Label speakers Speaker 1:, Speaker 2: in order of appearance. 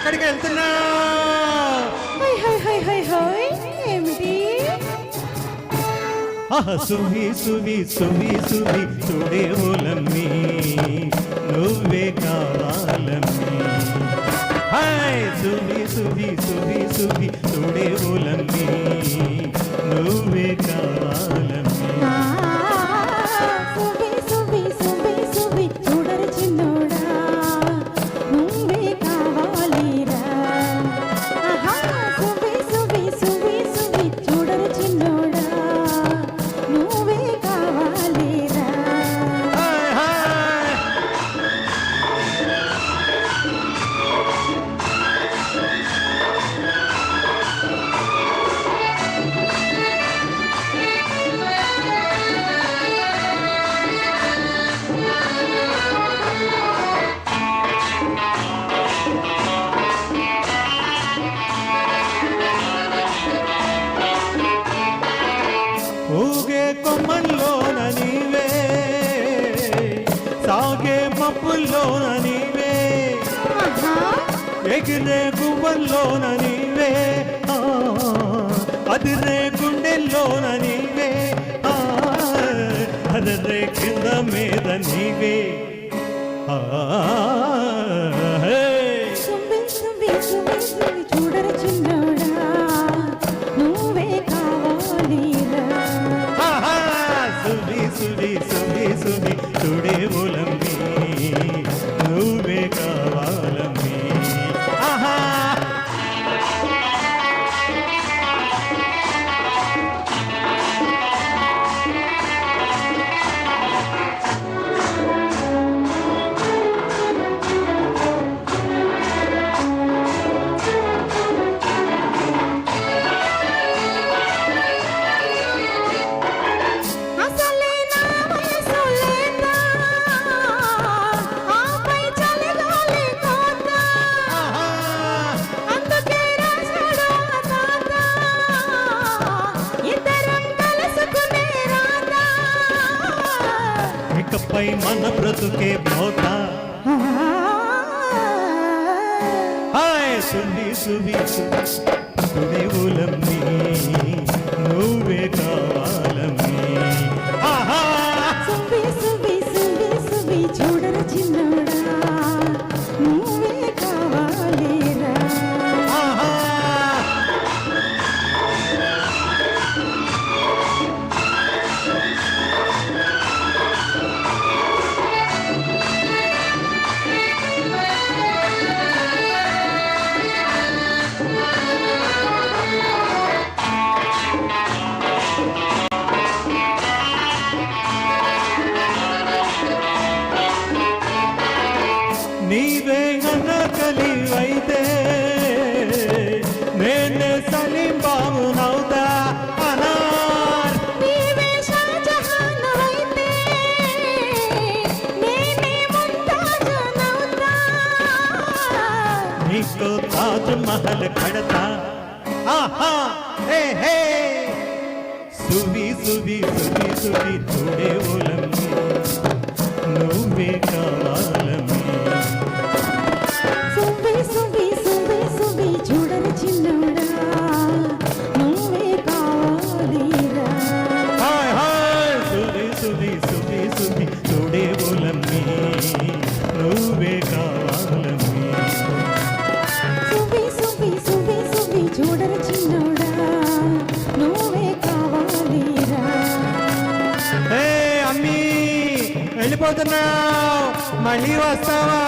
Speaker 1: ఎక్కడికి వెళ్తున్నా?
Speaker 2: ఏమిటి?
Speaker 1: సువి సువి సువి సువి చూడే ఓలమ్మి నువ్వే కావాలమ్మి. హాయ్ సువి సువి సువి సువి చూడే ఓలమ్మి నువ్వే కావాలమ్మి. ఊగే కొమ్మల్లోన నీవే, సాగే మబ్బుల్లోన నీవే, ఎగిరే గువ్వల్లోన నీవే, అదిరే గుండెల్లోన నీవే, అదరే కింద మీద నీవే.
Speaker 2: చూడర చిన్నోడా నువ్వే కావాలిరా.
Speaker 1: సువి సువి సువి సువి చూడే ఓలమ్మి నువ్వే కావాలమ్మి. ఆహా పై మన బ్రతుకే మోత. హాయ్ సువి సువి సువి ఓలమ్మి నువ్వే కావాలమ్మి. ఆహా
Speaker 2: సువి సువి సువి సువి చూడర చిన్నోడా నువ్వే కావాలిరా.
Speaker 1: నీవే అనకలివైతే నేనే సలీం బాబు నౌదా అనార్.
Speaker 2: నీవే షాజహానవైతే నేనే ముంతాజ్ నౌదా.
Speaker 1: నీకు తాజ్ మహల్ కడతా. ఆహా హే హే సువి సువి సువి సువి చూడే ఓలమ్మి నువ్వే కావాలమ్మి.
Speaker 2: సువి సువి సువి సువి చూడర చిన్నోడా నువ్వే కావాలిరా.
Speaker 1: హాయ్ హాయ్ సువి సువి సువి సువి చూడే ఓలమ్మి నువ్వే కావాలమ్మి.
Speaker 2: సువి సువి సువి సువి చూడర చిన్నోడా నువ్వే కావాలిరా.
Speaker 1: అమ్మీ వెళ్ళిపోతున్నావు, మళ్ళీ వస్తావా?